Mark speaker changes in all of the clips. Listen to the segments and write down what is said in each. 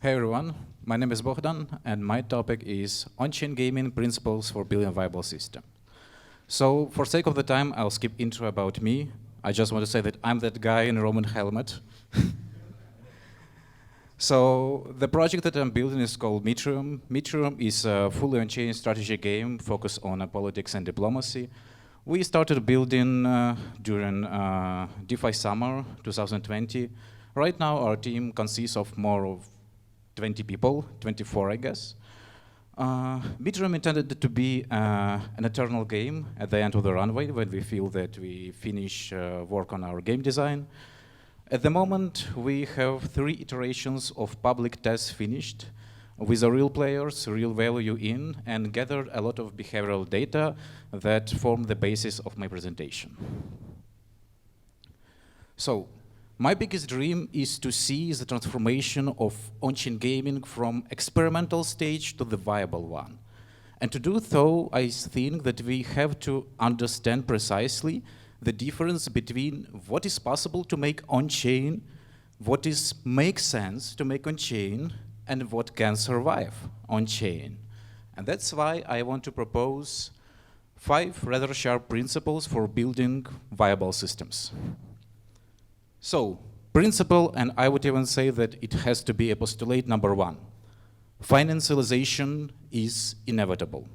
Speaker 1: Hey everyone, my name is Bogdan, and my topic is on-chain gaming principles for building a viable system. So, for sake of the time, I'll skip intro about me. I just want to say that I'm that guy in a Roman helmet. So, the project that I'm building is called Mithraeum. Mithraeum is a fully on-chain strategy game focused on politics and diplomacy. We started building during DeFi summer 2020. Right now, our team consists of more of 20 people, 24, I guess. Mithraeum intended to be an eternal game at the end of the runway when we feel that we finish work on our game design. At the moment, we have 3 iterations of public tests finished with the real players, real value in, and gathered a lot of behavioral data that form the basis of my presentation. So, my biggest dream is to see the transformation of on-chain gaming from experimental stage to the viable one. And to do so, I think that we have to understand precisely the difference between what is possible to make on-chain, what makes sense to make on-chain, and what can survive on-chain. And that's why I want to propose 5 rather sharp principles for building viable systems. So, principle, and I would even say that it has to be a postulate number 1. Financialization is inevitable.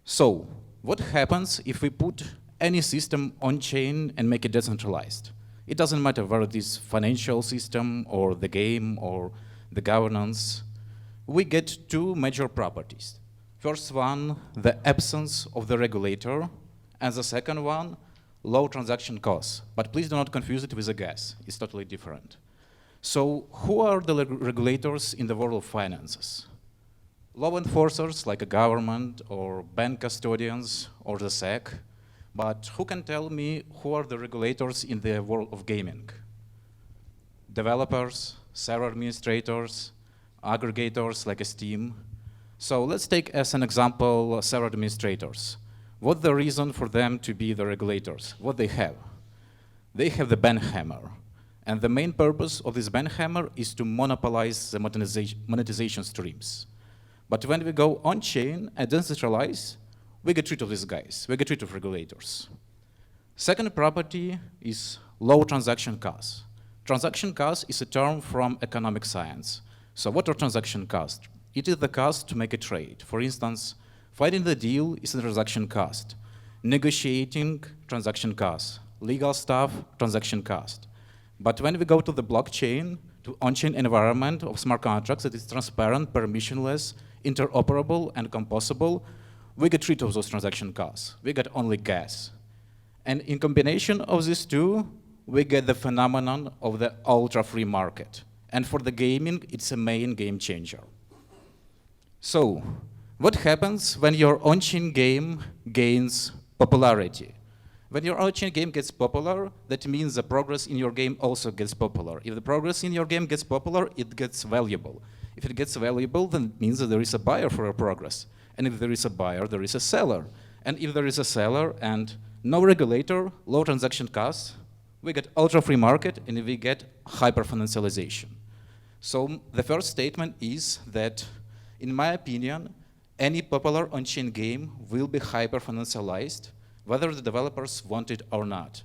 Speaker 1: So, what happens if we put any system on-chain and make it decentralized? It doesn't matter whether it is financial system or the game or the governance. We get 2 major properties. First one, the absence of the regulator, and the second one, low transaction costs. But please do not confuse it with a gas. It's totally different. So who are the regulators in the world of finances? Law enforcers like a government or bank custodians or the SEC. But who can tell me who are the regulators in the world of gaming? Developers, server administrators, aggregators like Steam. So let's take as an example server administrators. What's the reason for them to be the regulators? What they have? They have the ban hammer. And the main purpose of this ban hammer is to monopolize the monetization streams. But when we go on-chain and decentralize, we get rid of these guys. We get rid of regulators. Second property is low transaction costs. Transaction cost is a term from economic science. So what are transaction costs? It is the cost to make a trade. For instance, finding the deal is a transaction cost. Negotiating, transaction cost. Legal stuff, transaction cost. But when we go to the blockchain, to on-chain environment of smart contracts that is transparent, permissionless, interoperable, and composable, we get rid of those transaction costs. We get only gas. And in combination of these 2, we get the phenomenon of the ultra-free market. And for the gaming, it's a main game changer. So, what happens when your on-chain game gains popularity? When your on-chain game gets popular, that means the progress in your game also gets popular. If the progress in your game gets popular, it gets valuable. If it gets valuable, then it means that there is a buyer for your progress. And if there is a buyer, there is a seller. And if there is a seller and no regulator, low transaction costs, we get ultra-free market and we get hyper-financialization. So the first statement is that, in my opinion, any popular on-chain game will be hyper-financialized, whether the developers want it or not.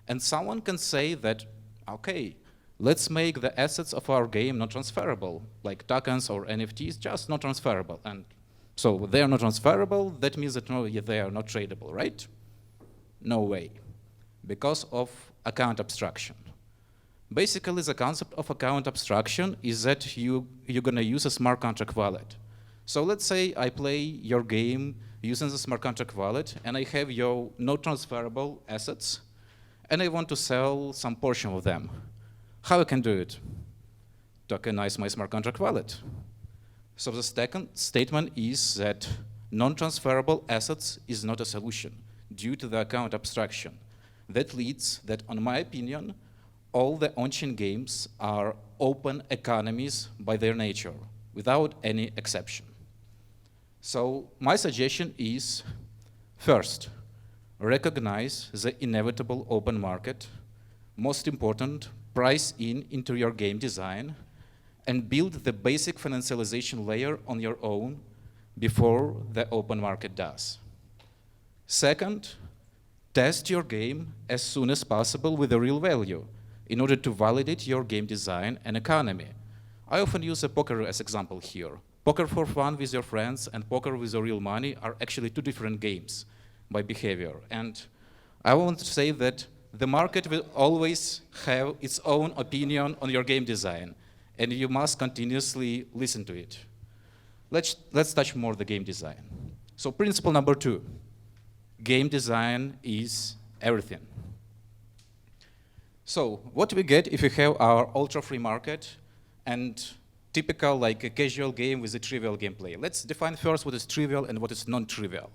Speaker 1: And someone can say that, okay, let's make the assets of our game not transferable, like tokens or NFTs, just not transferable. And so they are not transferable, that means that no, they are not tradable, right? No way, because of account abstraction. Basically, the concept of account abstraction is that you're gonna use a smart contract wallet. So let's say I play your game using the smart contract wallet, and I have your no transferable assets, and I want to sell some portion of them. How I can do it? Tokenize my smart contract wallet. So the second statement is that non-transferable assets is not a solution due to the account abstraction. That leads that, in my opinion, all the on-chain games are open economies by their nature, without any exception. So my suggestion is, first, recognize the inevitable open market. Most important, price into your game design. and build the basic financialization layer on your own before the open market does. Second, test your game as soon as possible with a real value in order to validate your game design and economy. I often use a poker as example here. Poker for fun with your friends and poker with your real money are actually two different games by behavior. And I want to say that the market will always have its own opinion on your game design, and you must continuously listen to it. Let's touch more the game design. So principle number 2, game design is everything. So what we get if we have our ultra-free market and typical like a casual game with a trivial gameplay? Let's define first what is trivial and what is non-trivial.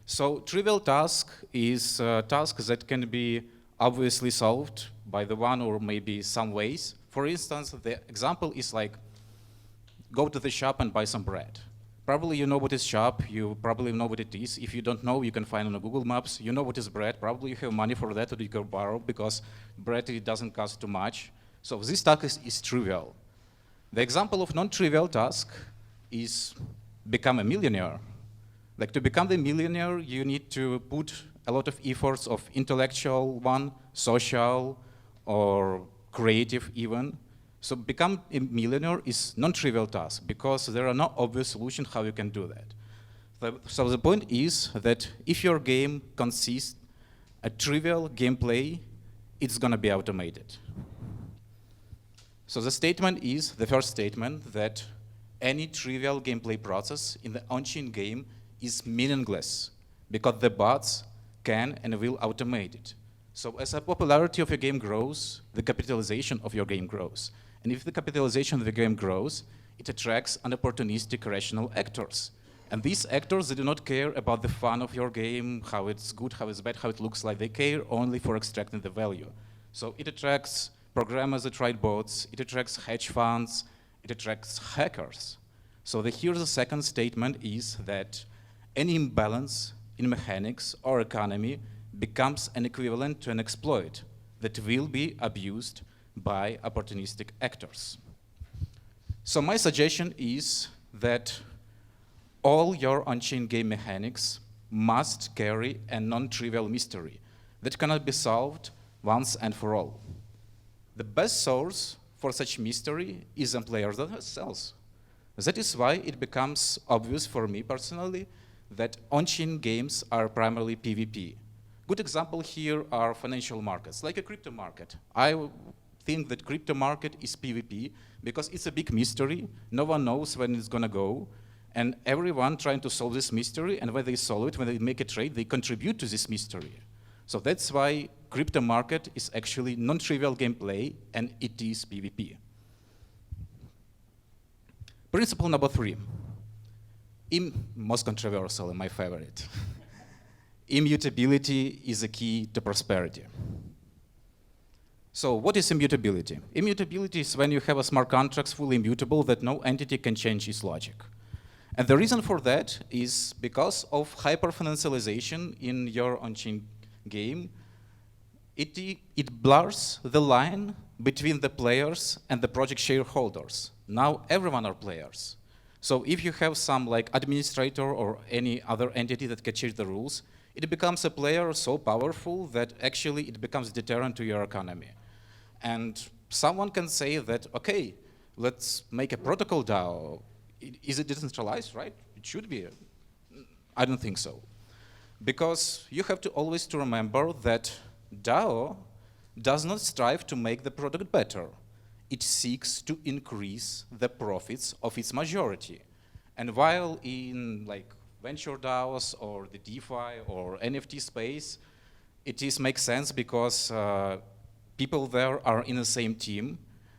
Speaker 1: So trivial task is a task that can be obviously solved by the one or maybe some ways. For instance, the example is like go to the shop and buy some bread. Probably you know what is shop, you probably know what it is. If you don't know, you can find on the Google Maps. You know what is bread, probably you have money for that or you can borrow because bread it doesn't cost too much. So this task is trivial. The example of non-trivial task is become a millionaire. Like to become the millionaire, you need to put a lot of efforts of intellectual one, social, or creative even. So become a millionaire is non-trivial task because there are no obvious solutions how you can do that. So the point is that if your game consists a trivial gameplay, it's gonna be automated. So the statement is, the first statement, that any trivial gameplay process in the Onchain game is meaningless because the bots can and will automate it. So as the popularity of your game grows, the capitalization of your game grows. And if the capitalization of the game grows, it attracts unopportunistic rational actors. And these actors, they do not care about the fun of your game, how it's good, how it's bad, how it looks like. They care only for extracting the value. So it attracts programmers that write bots, it attracts hedge funds, it attracts hackers. So here's the second statement is that any imbalance in mechanics or economy becomes an equivalent to an exploit that will be abused by opportunistic actors. So my suggestion is that all your on-chain game mechanics must carry a non-trivial mystery that cannot be solved once and for all. The best source for such mystery is in players themselves. That is why it becomes obvious for me personally that on-chain games are primarily PvP. Good example here are financial markets, like a crypto market. I think that crypto market is PvP because it's a big mystery. No one knows when it's gonna go. And everyone trying to solve this mystery, and when they solve it, when they make a trade, they contribute to this mystery. So that's why crypto market is actually non-trivial gameplay, and it is PvP. Principle number 3, most controversial and my favorite. Immutability is a key to prosperity. So what is immutability? Immutability is when you have a smart contracts fully immutable that no entity can change its logic. And the reason for that is because of hyper-financialization in your on-chain game. It blurs the line between the players and the project shareholders. Now everyone are players. So if you have some like administrator or any other entity that can change the rules, it becomes a player so powerful that actually it becomes deterrent to your economy. And someone can say that, okay, let's make a protocol DAO. Is it decentralized, right? It should be. I don't think so. Because you have to always to remember that DAO does not strive to make the product better. It seeks to increase the profits of its majority. And while in like venture DAOs or the DeFi or NFT space, makes sense because people there are in the same team,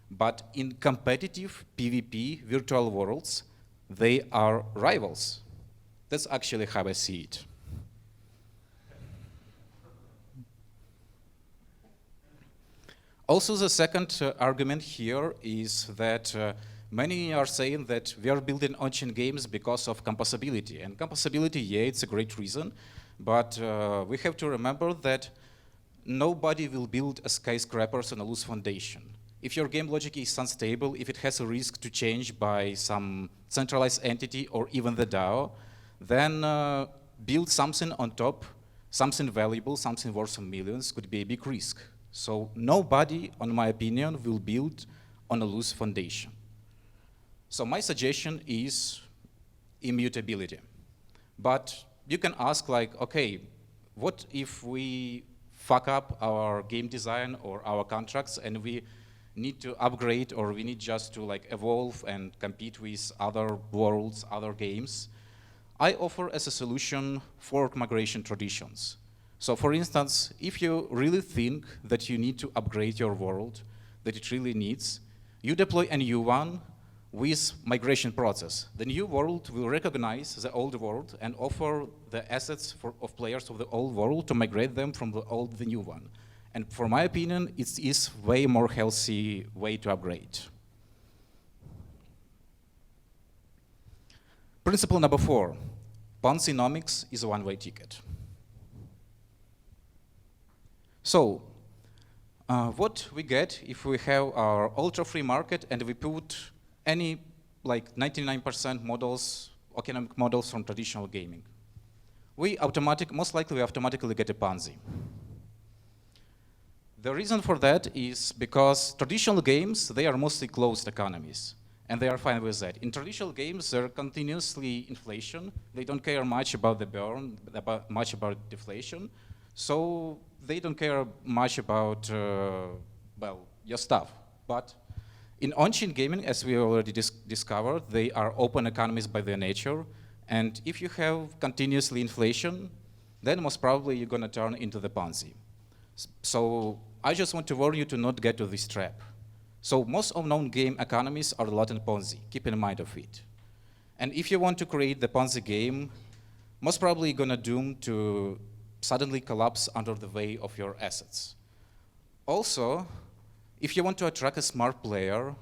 Speaker 1: but in competitive PvP virtual worlds, they are rivals. That's actually how I see it. Also, the second argument here is that many are saying that we are building on-chain games because of composability. And composability, yeah, it's a great reason, but we have to remember that nobody will build a skyscrapers on a loose foundation. If your game logic is unstable, if it has a risk to change by some centralized entity or even the DAO, then build something on top, something valuable, something worth some millions could be a big risk. So nobody, in my opinion, will build on a loose foundation. So my suggestion is immutability. But you can ask like, okay, what if we fuck up our game design or our contracts and we need to upgrade or we need just to like evolve and compete with other worlds, other games? I offer as a solution fork migration traditions. So for instance, if you really think that you need to upgrade your world, that it really needs, you deploy a new one with migration process. The new world will recognize the old world and offer the assets of players of the old world to migrate them from the old to the new one. And for my opinion, it is way more healthy way to upgrade. Principle number 4, Ponzi-nomics is a one-way ticket. So, what we get if we have our ultra-free market and we put any like 99% models, economic models from traditional gaming? Most likely we automatically get a Ponzi. The reason for that is because traditional games, they are mostly closed economies, and they are fine with that. In traditional games, there are continuously inflation. They don't care much about the burn, much about deflation, so they don't care much about, well, your stuff. But in on-chain gaming, as we already discovered, they are open economies by their nature, and if you have continuously inflation, then most probably you're going to turn into the Ponzi. So I just want to warn you to not get to this trap. So most of known game economies are latent Ponzi. Keep in mind of it. And if you want to create the Ponzi game, most probably you're gonna doom to suddenly collapse under the weight of your assets. Also, if you want to attract a smart player,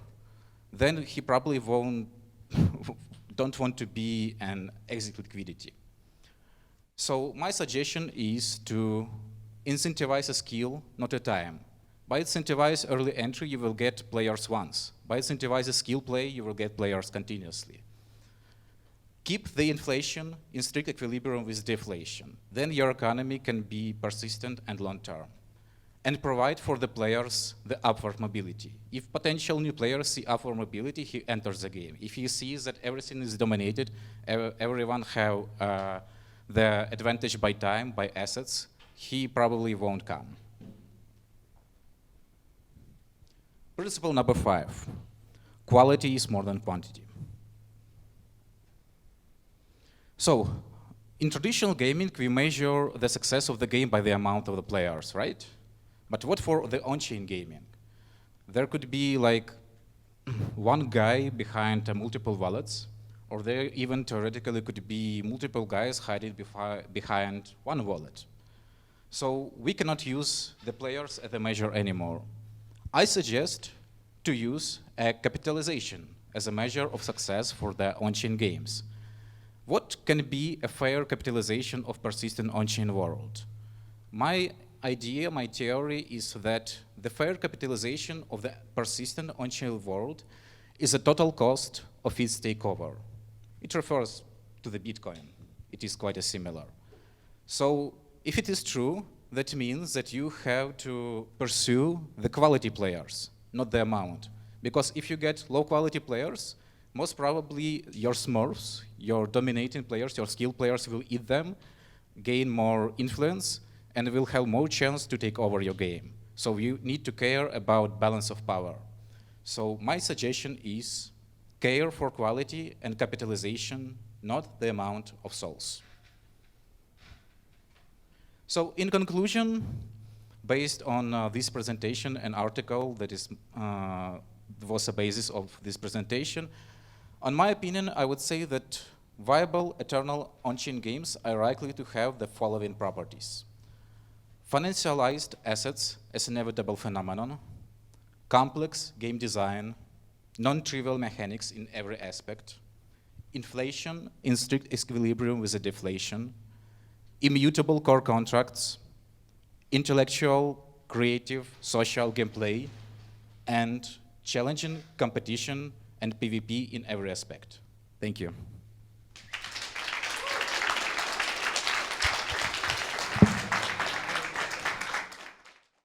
Speaker 1: then he probably don't want to be an exit liquidity. So my suggestion is to incentivize a skill, not a time. By incentivize early entry, you will get players once. By incentivize a skill play, you will get players continuously. Keep the inflation in strict equilibrium with deflation. Then your economy can be persistent and long-term. And provide for the players the upward mobility. If potential new players see upward mobility, he enters the game. If he sees that everything is dominated, everyone have the advantage by time, by assets, he probably won't come. Principle number 5, quality is more than quantity. So, in traditional gaming, we measure the success of the game by the amount of the players, right? But what for the on-chain gaming? There could be like one guy behind multiple wallets, or there even theoretically could be multiple guys hiding behind one wallet. So we cannot use the players as a measure anymore. I suggest to use a capitalization as a measure of success for the on-chain games. What can be a fair capitalization of persistent on-chain world? My idea, my theory is that the fair capitalization of the persistent on-chain world is the total cost of its takeover. It refers to the Bitcoin. It is quite similar. So if it is true, that means that you have to pursue the quality players, not the amount. Because if you get low quality players, most probably your smurfs, your dominating players, your skilled players will eat them, gain more influence, and will have more chance to take over your game. So you need to care about balance of power. So my suggestion is care for quality and capitalization, not the amount of souls. So in conclusion, based on this presentation and article that was the basis of this presentation, in my opinion, I would say that viable eternal on-chain games are likely to have the following properties. Financialized assets as an inevitable phenomenon, complex game design, non-trivial mechanics in every aspect, inflation in strict equilibrium with the deflation, immutable core contracts, intellectual, creative, social gameplay, and challenging competition and PvP in every aspect. Thank you.